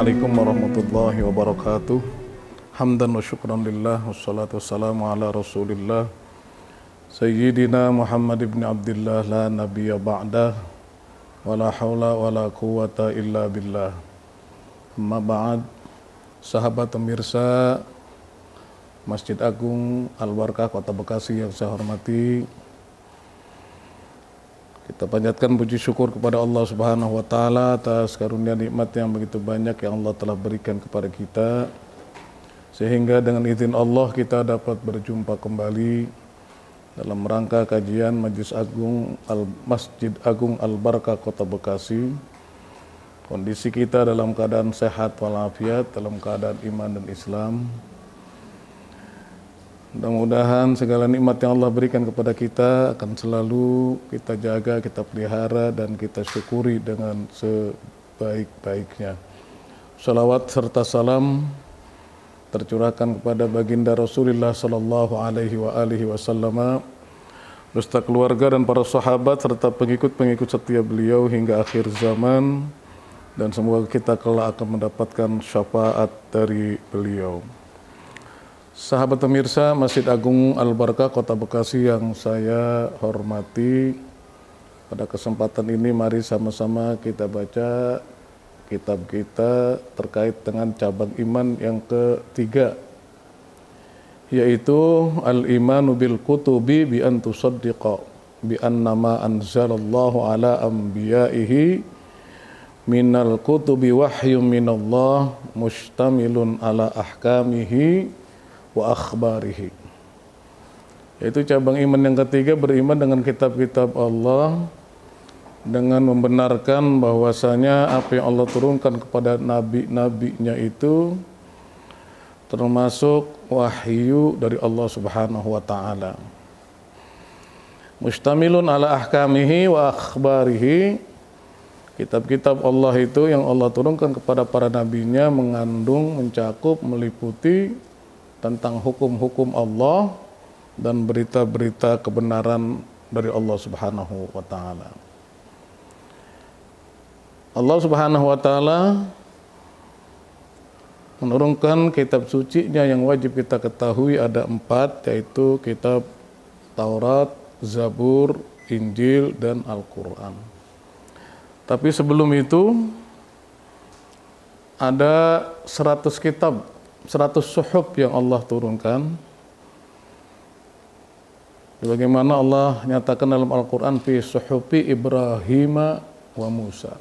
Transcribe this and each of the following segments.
Assalamualaikum warahmatullahi wabarakatuh. Hamdan wa syukran lillah, wassalatu wassalamu ala rasulillah Sayyidina Muhammad ibn Abdillah la nabiyya ba'dah wa la hawla wa la quwata illa billah. Amma ba'd, sahabat pemirsa Masjid Agung Al-Barkah Kota Bekasi yang saya hormati, kita panjatkan puji syukur kepada Allah Subhanahu wa taala atas karunia nikmat yang begitu banyak yang Allah telah berikan kepada kita, sehingga dengan izin Allah kita dapat berjumpa kembali dalam rangka kajian Masjid Agung Al-Barkah Kota Bekasi. Kondisi kita dalam keadaan sehat walafiat, dalam keadaan iman dan Islam. Mudah-mudahan segala nikmat yang Allah berikan kepada kita akan selalu kita jaga, kita pelihara, dan kita syukuri dengan sebaik-baiknya. Salawat serta salam tercurahkan kepada baginda Rasulullah sallallahu alaihi wasallam beserta keluarga dan para sahabat serta pengikut-pengikut setia beliau hingga akhir zaman, dan semoga kita kelak akan mendapatkan syafaat dari beliau. Sahabat pemirsa Masjid Agung Al-Barkah Kota Bekasi yang saya hormati, pada kesempatan ini mari sama-sama kita baca kitab kita terkait dengan cabang iman yang ketiga, yaitu Al-Imanu bil Kutubi bi an tusaddiqa bi annama anzalallahu ala anbiya'ihi minal kutubi wahyum minallah mustamilun ala ahkamihi wa akhbarihi. Yaitu cabang iman yang ketiga, beriman dengan kitab-kitab Allah dengan membenarkan bahwasanya apa yang Allah turunkan kepada nabi-nabinya itu termasuk wahyu dari Allah Subhanahu wa taala. Mustamilun ala ahkamihi wa akhbarihi. Kitab-kitab Allah itu yang Allah turunkan kepada para nabinya mengandung, mencakup, meliputi tentang hukum-hukum Allah dan berita-berita kebenaran dari Allah Subhanahu wa taala. Allah Subhanahu wa taala menurunkan kitab sucinya yang wajib kita ketahui ada 4, yaitu kitab Taurat, Zabur, Injil, dan Al-Quran. Tapi sebelum itu ada 100 kitab, 100 suhuf yang Allah turunkan. Bagaimana Allah nyatakan dalam Al-Quran, fi suhufi Ibrahim wa Musa,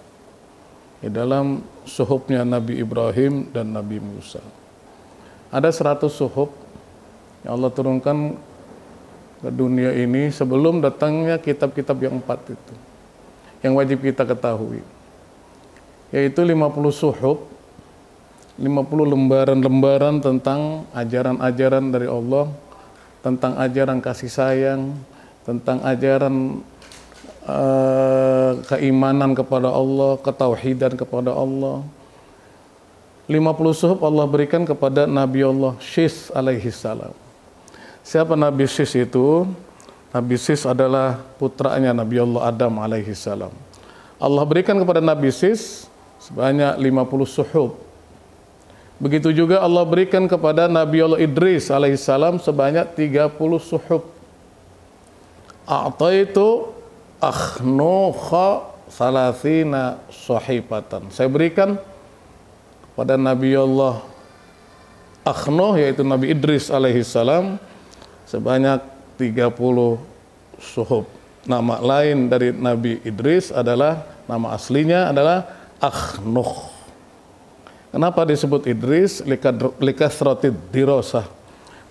di dalam suhufnya Nabi Ibrahim dan Nabi Musa. Ada 100 suhuf yang Allah turunkan ke dunia ini sebelum datangnya kitab-kitab yang 4 itu, yang wajib kita ketahui, yaitu 50 suhuf, 50 lembaran-lembaran tentang ajaran-ajaran dari Allah, tentang ajaran kasih sayang, tentang ajaran keimanan kepada Allah, ketauhidan kepada Allah. 50 suhuf Allah berikan kepada Nabi Allah Syis alaihi salam. Siapa Nabi Syis itu? Nabi Syis adalah putranya Nabi Allah Adam alaihi salam. Allah berikan kepada Nabi Syis sebanyak 50 suhuf. Begitu juga Allah berikan kepada Nabi Allah Idris alaihissalam sebanyak 30 suhuf. A'taitu akhnukha salasina sahifatan. Saya berikan kepada Nabi Allah Akhnuh, yaitu Nabi Idris alaihissalam, sebanyak 30 suhuf. Nama lain dari Nabi Idris adalah, nama aslinya adalah Akhnuh. Kenapa disebut Idris? Likasratid dirosah.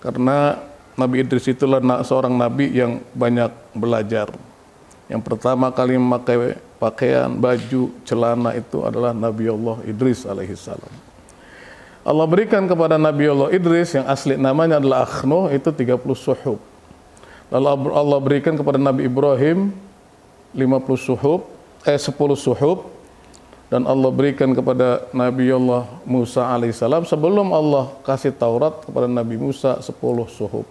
Karena Nabi Idris itulah seorang nabi yang banyak belajar. Yang pertama kali memakai pakaian, baju, celana itu adalah Nabi Allah Idris alaihissalam. Allah berikan kepada Nabi Allah Idris yang asli namanya adalah Akhnuh itu 30 suhuf. Lalu Allah berikan kepada Nabi Ibrahim 10 suhuf. Dan Allah berikan kepada Nabi Allah Musa alaihissalam sebelum Allah kasih Taurat kepada Nabi Musa 10 suhuf.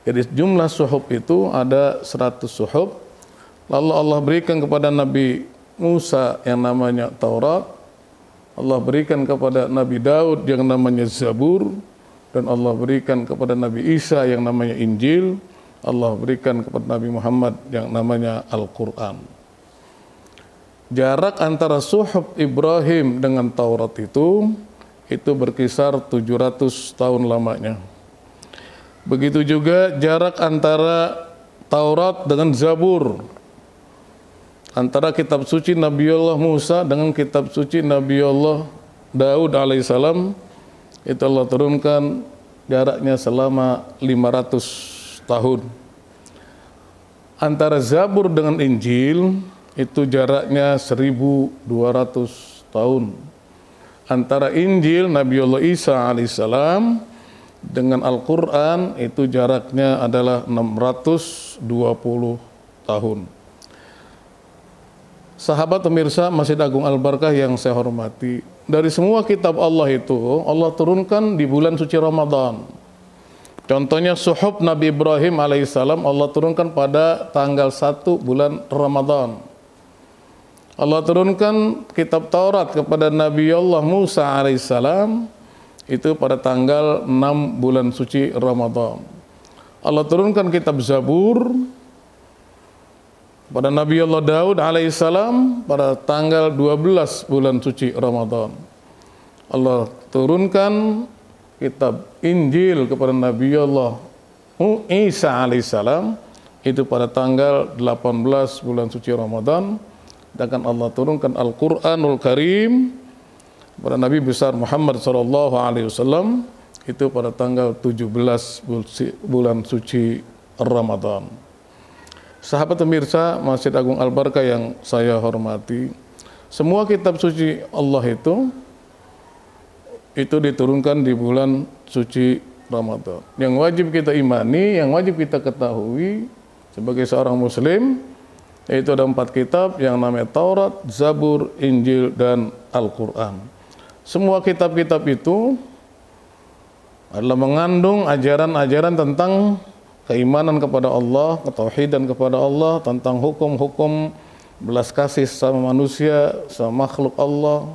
Jadi jumlah suhuf itu ada 100 suhuf. Lalu Allah berikan kepada Nabi Musa yang namanya Taurat, Allah berikan kepada Nabi Daud yang namanya Zabur, dan Allah berikan kepada Nabi Isa yang namanya Injil, Allah berikan kepada Nabi Muhammad yang namanya Al-Quran. Jarak antara suhuf Ibrahim dengan Taurat itu berkisar 700 tahun lamanya. Begitu juga jarak antara Taurat dengan Zabur, antara kitab suci Nabiullah Musa dengan kitab suci Nabiullah Daud alaihissalam, itu Allah turunkan jaraknya selama 500 tahun. Antara Zabur dengan Injil itu jaraknya 1200 tahun. Antara Injil Nabiullah Isa alaihissalam dengan Al-Quran itu jaraknya adalah 620 tahun. Sahabat pemirsa Masjid Agung Al-Barkah yang saya hormati, dari semua kitab Allah itu Allah turunkan di bulan suci Ramadan. Contohnya suhuf Nabi Ibrahim alaihissalam Allah turunkan pada tanggal 1 bulan Ramadan. Allah turunkan kitab Taurat kepada Nabi Allah Musa alaihissalam itu pada tanggal 6 bulan suci Ramadan. Allah turunkan kitab Zabur pada Nabi Allah Daud alaihissalam pada tanggal 12 bulan suci Ramadan. Allah turunkan kitab Injil kepada Nabi Allah Isa alaihissalam itu pada tanggal 18 bulan suci Ramadan. Dan Allah turunkan Al-Quranul Karim pada Nabi besar Muhammad SAW itu pada tanggal 17 bulan suci Ramadan. Sahabat pemirsa Masjid Agung Al-Barkah yang saya hormati, semua kitab suci Allah itu diturunkan di bulan suci Ramadan. Yang wajib kita imani, yang wajib kita ketahui sebagai seorang muslim, yaitu ada 4 kitab yang namanya Taurat, Zabur, Injil, dan Al-Quran. Semua kitab-kitab itu adalah mengandung ajaran-ajaran tentang keimanan kepada Allah, ketauhidan kepada Allah, tentang hukum-hukum belas kasih sama manusia, sama makhluk Allah,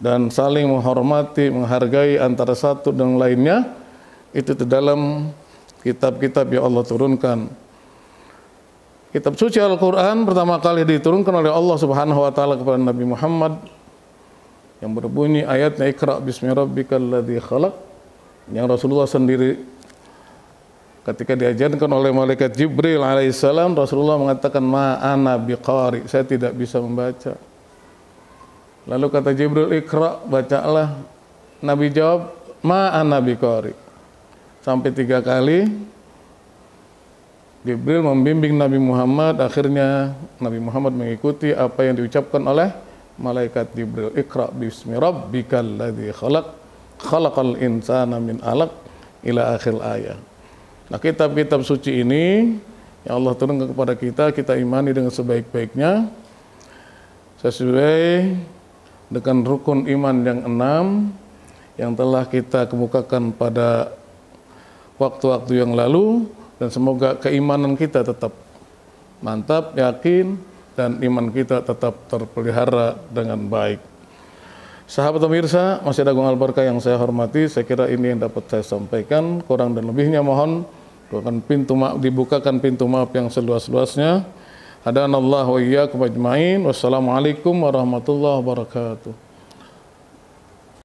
dan saling menghormati, menghargai antara satu dan lainnya. Itu di dalam kitab-kitab yang Allah turunkan. Kitab suci Al-Quran pertama kali diturunkan oleh Allah Subhanahu wa taala kepada Nabi Muhammad yang berbunyi ayatnya Iqra bismi rabbikal ladzi khalaq, yang Rasulullah sendiri ketika diajarkan oleh malaikat Jibril alaihissalam, Rasulullah mengatakan ma ana biqari, saya tidak bisa membaca. Lalu kata Jibril, Iqra, bacalah. Nabi jawab, ma ana biqari. Sampai 3 kali Jibril membimbing Nabi Muhammad, akhirnya Nabi Muhammad mengikuti apa yang diucapkan oleh malaikat Jibril. Iqra bismi rabbikal ladzi khalaq, khalaqal insana min 'alaq, ila akhir ayat. Nah, kitab-kitab suci ini yang Allah turunkan kepada kita imani dengan sebaik-baiknya sesuai dengan rukun iman yang 6 yang telah kita kemukakan pada waktu-waktu yang lalu. Dan semoga keimanan kita tetap mantap, yakin, dan iman kita tetap terpelihara dengan baik. Sahabat pemirsa Masjid Agung Al-Barkah yang saya hormati, saya kira ini yang dapat saya sampaikan. Kurang dan lebihnya mohon dibukakan pintu maaf yang seluas-luasnya. Hadanallahu wa iyyakum ajmain. Wassalamualaikum warahmatullahi wabarakatuh.